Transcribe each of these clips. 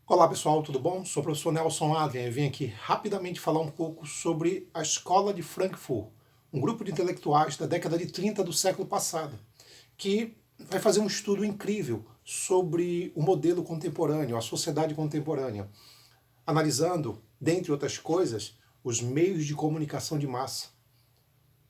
Olá pessoal, tudo bom? Sou o professor Nelson Adrien e vim aqui rapidamente falar um pouco sobre a Escola de Frankfurt, um grupo de intelectuais da década de 30 do século passado, que vai fazer um estudo incrível sobre o modelo contemporâneo, a sociedade contemporânea, analisando, dentre outras coisas, os meios de comunicação de massa,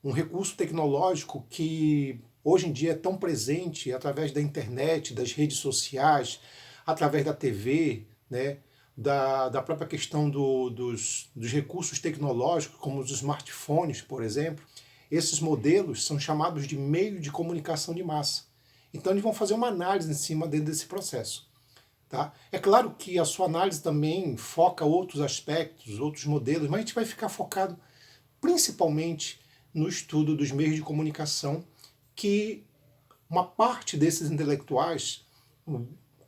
um recurso tecnológico que hoje em dia é tão presente através da internet, das redes sociais, através da TV, né, da própria questão dos recursos tecnológicos, como os smartphones, por exemplo. Esses modelos são chamados de meio de comunicação de massa. Então, eles vão fazer uma análise em cima desse processo. Tá? É claro que a sua análise também foca outros aspectos, outros modelos, mas a gente vai ficar focado principalmente no estudo dos meios de comunicação, que uma parte desses intelectuais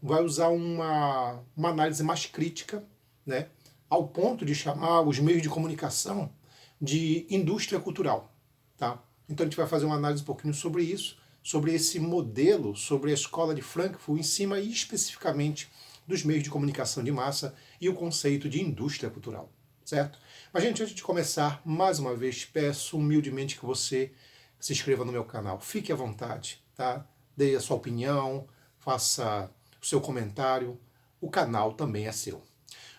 vai usar uma análise mais crítica, né, ao ponto de chamar os meios de comunicação de indústria cultural. Tá? Então a gente vai fazer uma análise um pouquinho sobre isso, sobre esse modelo, sobre a escola de Frankfurt, em cima especificamente dos meios de comunicação de massa e o conceito de indústria cultural, certo? Mas, gente, antes de começar, mais uma vez, peço humildemente que você se inscreva no meu canal. Fique à vontade, tá? Dê a sua opinião, faça o seu comentário. O canal também é seu.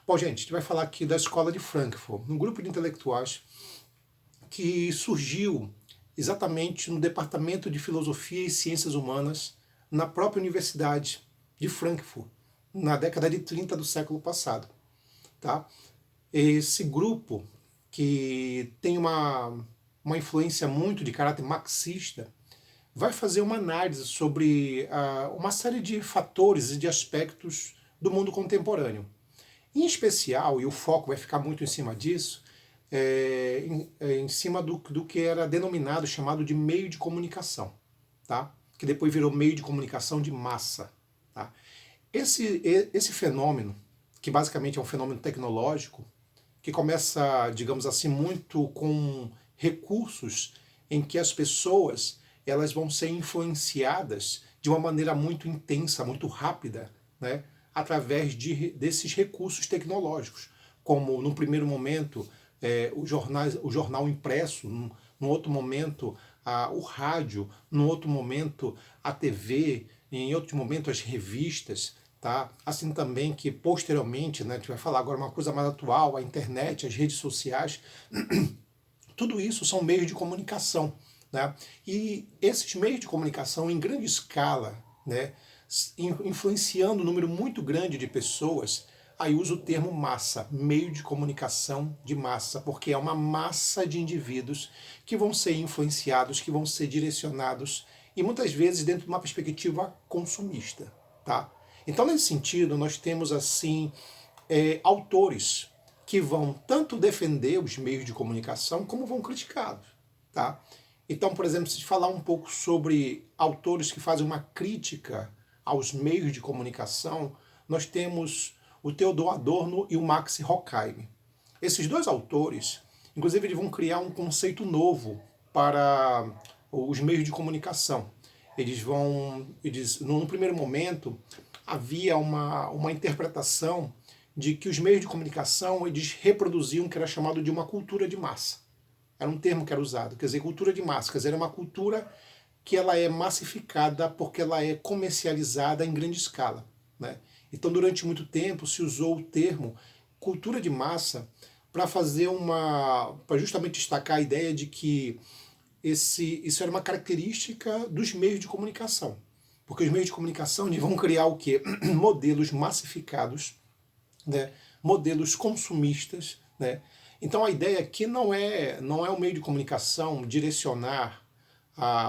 Bom, gente, a gente vai falar aqui da Escola de Frankfurt, um grupo de intelectuais que surgiu exatamente no Departamento de Filosofia e Ciências Humanas na própria Universidade de Frankfurt, na década de 30 do século passado. Tá? Esse grupo, que tem uma influência muito de caráter marxista, vai fazer uma análise sobre uma série de fatores e de aspectos do mundo contemporâneo. Em especial, e o foco vai ficar muito em cima disso, em cima do que era denominado, chamado de meio de comunicação, tá? Que depois virou meio de comunicação de massa. Tá? Esse fenômeno, que basicamente é um fenômeno tecnológico, que começa, digamos assim, muito com recursos em que as pessoas elas vão ser influenciadas de uma maneira muito intensa, muito rápida, né, através desses recursos tecnológicos, como num primeiro momento o jornal impresso, num outro momento o rádio, num outro momento a TV, em outro momento as revistas, tá? Assim também que posteriormente, né, a gente vai falar agora uma coisa mais atual, a internet, as redes sociais, tudo isso são meios de comunicação, né? E esses meios de comunicação em grande escala, né, influenciando um número muito grande de pessoas, aí usa o termo massa, meio de comunicação de massa, porque é uma massa de indivíduos que vão ser influenciados, que vão ser direcionados, e muitas vezes dentro de uma perspectiva consumista, tá? Então, nesse sentido, nós temos assim autores que vão tanto defender os meios de comunicação como vão criticá-los, tá? Então, por exemplo, se falar um pouco sobre autores que fazem uma crítica aos meios de comunicação, nós temos o Theodor Adorno e o Max Horkheim. Esses dois autores, inclusive, eles vão criar um conceito novo para os meios de comunicação. No primeiro momento, havia uma interpretação de que os meios de comunicação eles reproduziam o que era chamado de uma cultura de massa. Era um termo que era usado, quer dizer, cultura de massa, quer dizer, era uma cultura que ela é massificada porque ela é comercializada em grande escala, né? Então, durante muito tempo se usou o termo cultura de massa para justamente destacar a ideia de que isso era uma característica dos meios de comunicação. Porque os meios de comunicação vão criar o quê? Modelos massificados, né? Modelos consumistas. Né? Então a ideia aqui não é o meio de comunicação direcionar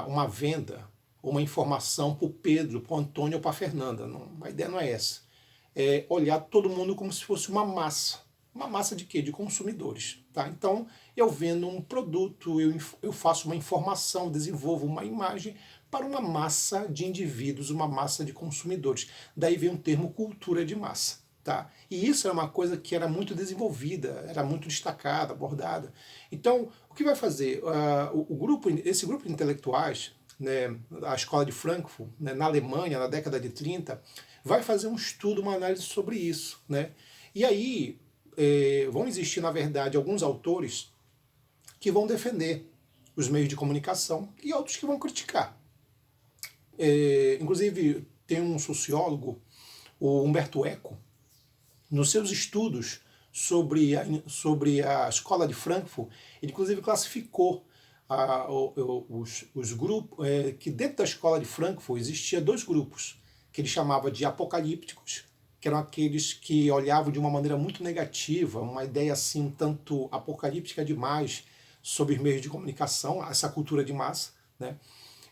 uma venda, uma informação para o Pedro, para o Antônio ou para a Fernanda. Não, a ideia não é essa. É olhar todo mundo como se fosse uma massa. Uma massa de quê? De consumidores. Tá? Então, eu vendo um produto, eu faço uma informação, desenvolvo uma imagem para uma massa de indivíduos, uma massa de consumidores. Daí vem um termo cultura de massa. Tá? E isso é uma coisa que era muito desenvolvida, era muito destacada, abordada. Então, o que vai fazer? Esse grupo de intelectuais, né, a escola de Frankfurt, né, na Alemanha, na década de 30, vai fazer um estudo, uma análise sobre isso. Né? E aí vão existir, na verdade, alguns autores que vão defender os meios de comunicação e outros que vão criticar. Inclusive, tem um sociólogo, o Humberto Eco, nos seus estudos sobre a escola de Frankfurt, ele inclusive classificou os grupos, que dentro da escola de Frankfurt existia dois grupos, que ele chamava de apocalípticos, que eram aqueles que olhavam de uma maneira muito negativa, uma ideia assim um tanto apocalíptica demais sobre os meios de comunicação, essa cultura de massa, né?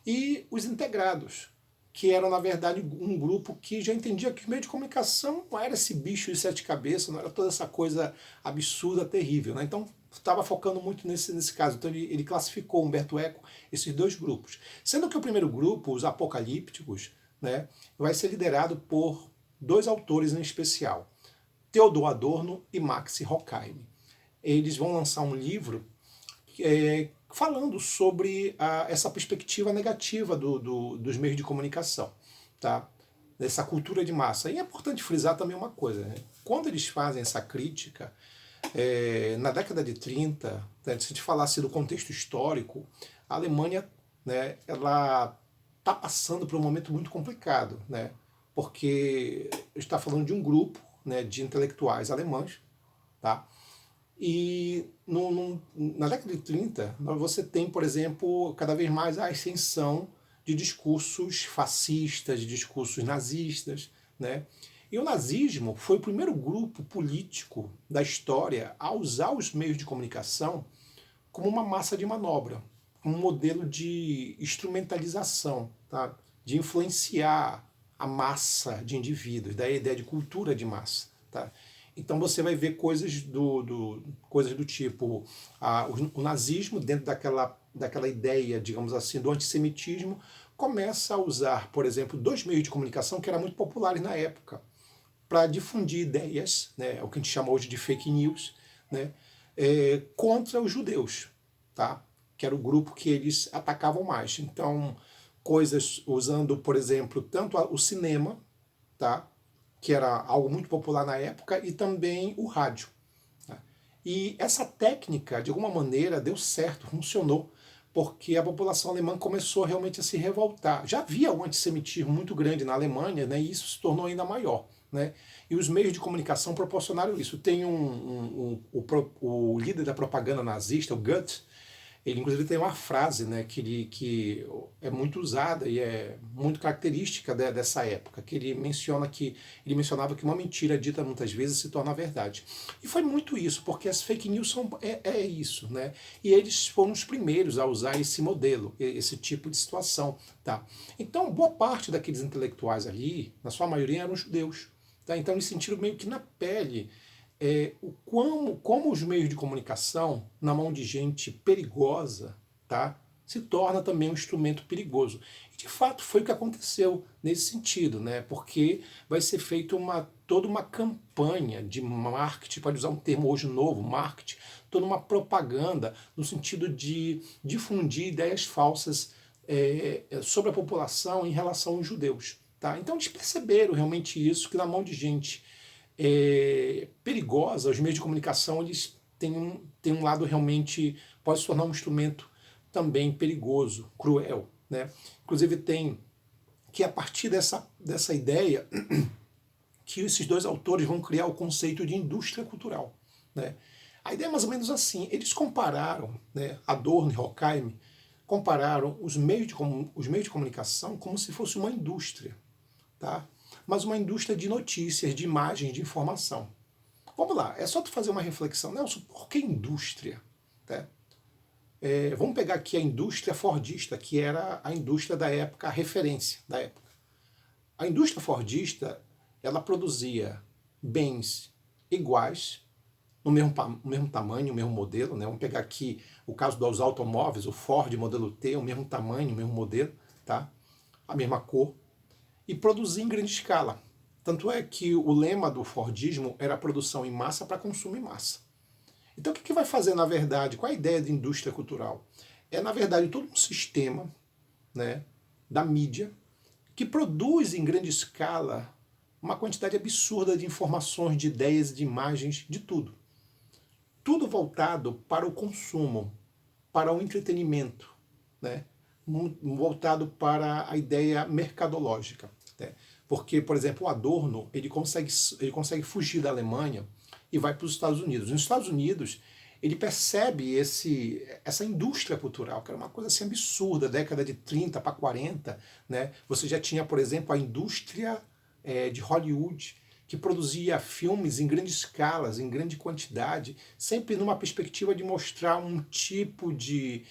E os integrados, que eram, na verdade, um grupo que já entendia que o meio de comunicação não era esse bicho de sete cabeças, não era toda essa coisa absurda, terrível. Né? Então, estava focando muito nesse caso. Então, ele classificou, Humberto Eco, esses dois grupos. Sendo que o primeiro grupo, os apocalípticos, né, vai ser liderado por dois autores em especial, Theodor Adorno e Max Horkheim. Eles vão lançar um livro falando sobre essa perspectiva negativa dos meios de comunicação, tá? Dessa cultura de massa. E é importante frisar também uma coisa, né? Quando eles fazem essa crítica, na década de 30, né, se a gente falasse do contexto histórico, a Alemanha, né, ela está passando por um momento muito complicado, né? Porque está falando de um grupo, né, de intelectuais alemães, tá? E na década de 30, você tem, por exemplo, cada vez mais a ascensão de discursos fascistas, de discursos nazistas. Né? E o nazismo foi o primeiro grupo político da história a usar os meios de comunicação como uma massa de manobra, um modelo de instrumentalização, tá? De influenciar a massa de indivíduos, da ideia de cultura de massa. Tá? Então você vai ver coisas do tipo o nazismo, dentro daquela ideia, digamos assim, do antissemitismo, começa a usar, por exemplo, dois meios de comunicação que eram muito populares na época, para difundir ideias, né, o que a gente chama hoje de fake news, né, contra os judeus, tá? Que era o grupo que eles atacavam mais. Então, coisas usando, por exemplo, tanto o cinema, tá? Que era algo muito popular na época, e também o rádio. Tá? E essa técnica, de alguma maneira, deu certo, funcionou, porque a população alemã começou realmente a se revoltar. Já havia um antissemitismo muito grande na Alemanha, né, e isso se tornou ainda maior. Né? E os meios de comunicação proporcionaram isso. Tem o líder da propaganda nazista, o Goethe, ele inclusive tem uma frase, né, que é muito usada e é muito característica dessa época, que ele mencionava que uma mentira dita muitas vezes se torna verdade. E foi muito isso, porque as fake news é isso, né? E eles foram os primeiros a usar esse modelo, esse tipo de situação. Tá? Então, boa parte daqueles intelectuais ali, na sua maioria, eram judeus. Tá? Então eles sentiram meio que na pele como os meios de comunicação, na mão de gente perigosa, tá, se torna também um instrumento perigoso. E de fato foi o que aconteceu nesse sentido, né, porque vai ser feita toda uma campanha de marketing, pode usar um termo hoje novo, marketing, toda uma propaganda no sentido de difundir ideias falsas sobre a população em relação aos judeus. Tá? Então eles perceberam realmente isso, que na mão de gente perigosa, os meios de comunicação eles têm um lado realmente, pode se tornar um instrumento também perigoso, cruel. Né? Inclusive tem que a partir dessa ideia que esses dois autores vão criar o conceito de indústria cultural. Né? A ideia é mais ou menos assim, eles compararam, né, Adorno e Horkheim, compararam os meios de comunicação como se fosse uma indústria. Tá? Mas uma indústria de notícias, de imagens, de informação. Vamos lá, é só tu fazer uma reflexão. Nelson, por que indústria? Tá? Vamos pegar aqui a indústria fordista, que era a indústria da época, a referência da época. A indústria fordista, ela produzia bens iguais, no mesmo tamanho, o mesmo modelo. Né? Vamos pegar aqui o caso dos automóveis, o Ford modelo T, o mesmo tamanho, o mesmo modelo, tá? A mesma cor, e produzir em grande escala. Tanto é que o lema do Fordismo era a produção em massa para consumo em massa. Então o que vai fazer, na verdade, qual é a ideia de indústria cultural? É, na verdade, todo um sistema né, da mídia, que produz em grande escala uma quantidade absurda de informações, de ideias, de imagens, de tudo. Tudo voltado para o consumo, para o entretenimento, né? Voltado para a ideia mercadológica. Né? Porque, por exemplo, o Adorno ele consegue fugir da Alemanha e vai para os Estados Unidos. Nos Estados Unidos, ele percebe essa indústria cultural, que era uma coisa assim absurda, década de 30 para 40, né? Você já tinha, por exemplo, a indústria de Hollywood, que produzia filmes em grande escala, em grande quantidade, sempre numa perspectiva de mostrar um tipo de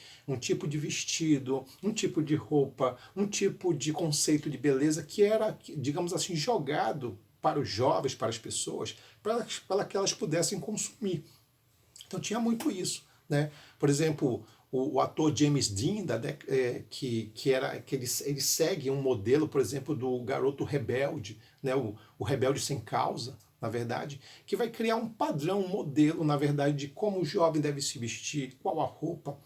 vestido, um tipo de roupa, um tipo de conceito de beleza que era, digamos assim, jogado para os jovens, para as pessoas, para que elas pudessem consumir. Então tinha muito isso, né? Por exemplo, o ator James Dean, que ele segue um modelo, por exemplo, do garoto rebelde, né? O rebelde sem causa, na verdade, que vai criar um padrão, um modelo, na verdade, de como o jovem deve se vestir, qual a roupa.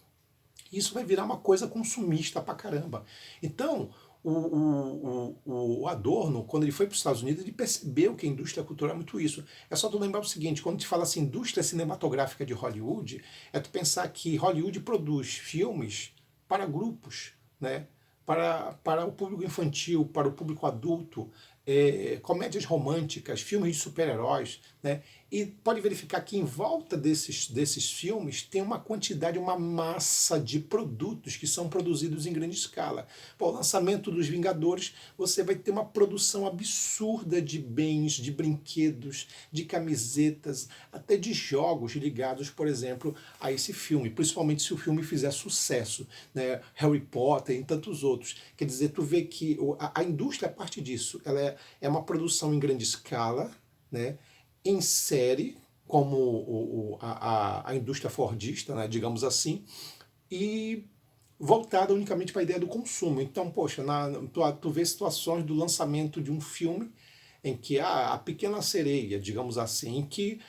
Isso vai virar uma coisa consumista pra caramba. Então, o Adorno, quando ele foi para os Estados Unidos, ele percebeu que a indústria cultural é muito isso. É só tu lembrar o seguinte, quando te fala assim, indústria cinematográfica de Hollywood, é tu pensar que Hollywood produz filmes para grupos, né? Para o público infantil, para o público adulto, comédias românticas, filmes de super-heróis, né? E pode verificar que em volta desses filmes tem uma quantidade, uma massa de produtos que são produzidos em grande escala. Pô, o lançamento dos Vingadores, você vai ter uma produção absurda de bens, de brinquedos, de camisetas, até de jogos ligados, por exemplo, a esse filme, principalmente se o filme fizer sucesso, né? Harry Potter e tantos outros. Quer dizer, tu vê que a indústria, a parte disso, ela é uma produção em grande escala, né? Em série, como a indústria fordista, né, digamos assim, e voltada unicamente para a ideia do consumo. Então, poxa, tu vê situações do lançamento de um filme em que a Pequena Sereia, digamos assim, em que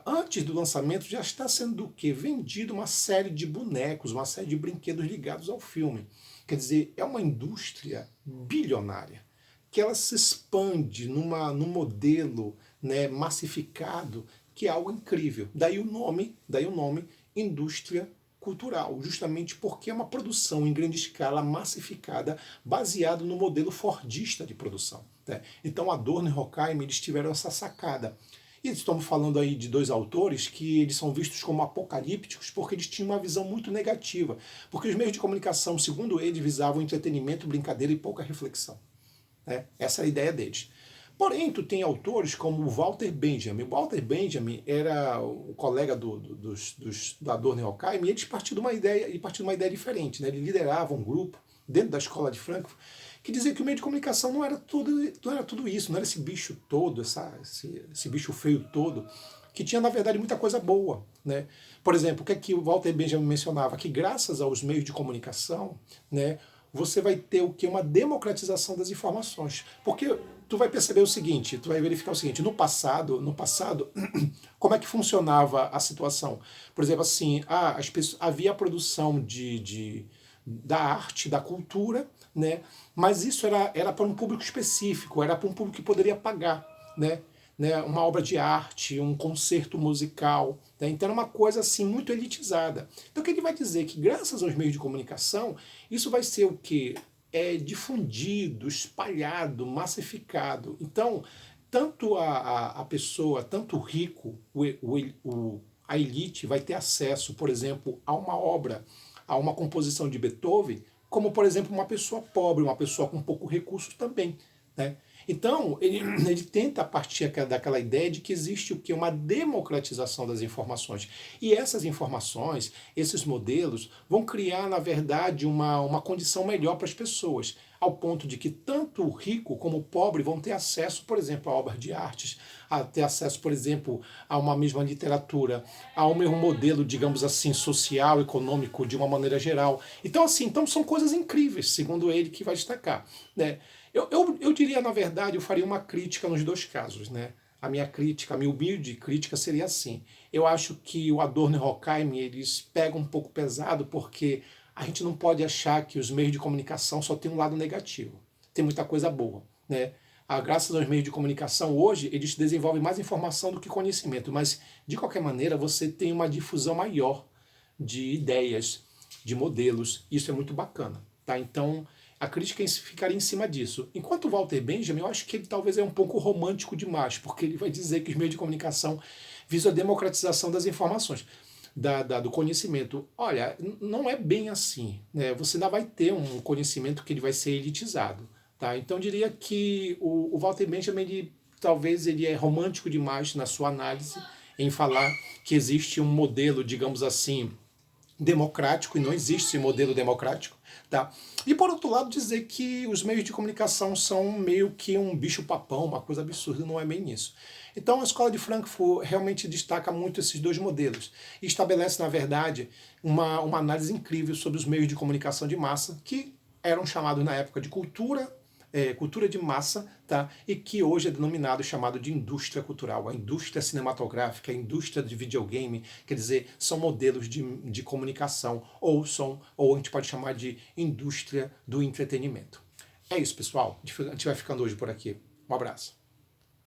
antes do lançamento já está sendo o quê? Vendido uma série de bonecos, uma série de brinquedos ligados ao filme. Quer dizer, é uma indústria bilionária que ela se expande num modelo, né, massificado, que é algo incrível. Daí o nome indústria cultural, justamente porque é uma produção em grande escala, massificada, baseado no modelo fordista de produção. Né? Então Adorno e Horkheimer eles tiveram essa sacada. E estamos falando aí de dois autores que eles são vistos como apocalípticos porque eles tinham uma visão muito negativa. Porque os meios de comunicação, segundo eles, visavam entretenimento, brincadeira e pouca reflexão. Né? Essa é a ideia deles. Porém, tu tem autores como o Walter Benjamin. O Walter Benjamin era o colega do Adorno e Horkheimer, e eles partiram de uma ideia diferente. Né? Ele liderava um grupo dentro da escola de Frankfurt que dizia que o meio de comunicação não era tudo isso, não era esse bicho todo, esse bicho feio todo, que tinha, na verdade, muita coisa boa. Né? Por exemplo, o que o Walter Benjamin mencionava? Que graças aos meios de comunicação, né, você vai ter o que? Uma democratização das informações. Porque tu vai perceber o seguinte, tu vai verificar o seguinte, no passado, como é que funcionava a situação? Por exemplo, assim, havia a produção da arte, da cultura, né? Mas isso era para um público específico, era para um público que poderia pagar, né? Uma obra de arte, um concerto musical. Né? Então era uma coisa assim muito elitizada. Então o que ele vai dizer? Que graças aos meios de comunicação, isso vai ser o quê? Difundido, espalhado, massificado. Então, tanto a pessoa, tanto o rico, a elite vai ter acesso, por exemplo, a uma obra, a uma composição de Beethoven, como, por exemplo, uma pessoa pobre, uma pessoa com pouco recursos também. Né? Então, ele tenta partir daquela ideia de que existe o que? Uma democratização das informações. E essas informações, esses modelos, vão criar, na verdade, uma condição melhor para as pessoas, ao ponto de que tanto o rico como o pobre vão ter acesso, por exemplo, a obras de artes, a ter acesso, por exemplo, a uma mesma literatura, a um mesmo modelo, digamos assim, social, econômico, de uma maneira geral. Então, assim, são coisas incríveis, segundo ele, que vai destacar. Né? Eu diria, na verdade, eu faria uma crítica nos dois casos. Né? A minha humilde crítica seria assim. Eu acho que o Adorno e Horkheimer, eles pegam um pouco pesado porque a gente não pode achar que os meios de comunicação só têm um lado negativo. Tem muita coisa boa, né? Graças aos meios de comunicação, hoje, eles desenvolvem mais informação do que conhecimento, mas, de qualquer maneira, você tem uma difusão maior de ideias, de modelos. Isso é muito bacana, tá? Então, a crítica ficaria em cima disso. Enquanto o Walter Benjamin, eu acho que ele talvez é um pouco romântico demais, porque ele vai dizer que os meios de comunicação visam a democratização das informações, do conhecimento. Olha, não é bem assim, né? Você ainda vai ter um conhecimento que ele vai ser elitizado, tá? Então, eu diria que o Walter Benjamin, talvez ele é romântico demais na sua análise, em falar que existe um modelo, digamos assim, democrático, e não existe esse modelo democrático, tá? E por outro lado dizer que os meios de comunicação são meio que um bicho-papão, uma coisa absurda, não é bem isso. Então a Escola de Frankfurt realmente destaca muito esses dois modelos e estabelece, na verdade, uma análise incrível sobre os meios de comunicação de massa que eram chamados na época de cultura de massa, tá? E que hoje é denominado, chamado de indústria cultural, a indústria cinematográfica, a indústria de videogame, quer dizer, são modelos de comunicação, ou a gente pode chamar de indústria do entretenimento. É isso, pessoal. A gente vai ficando hoje por aqui. Um abraço.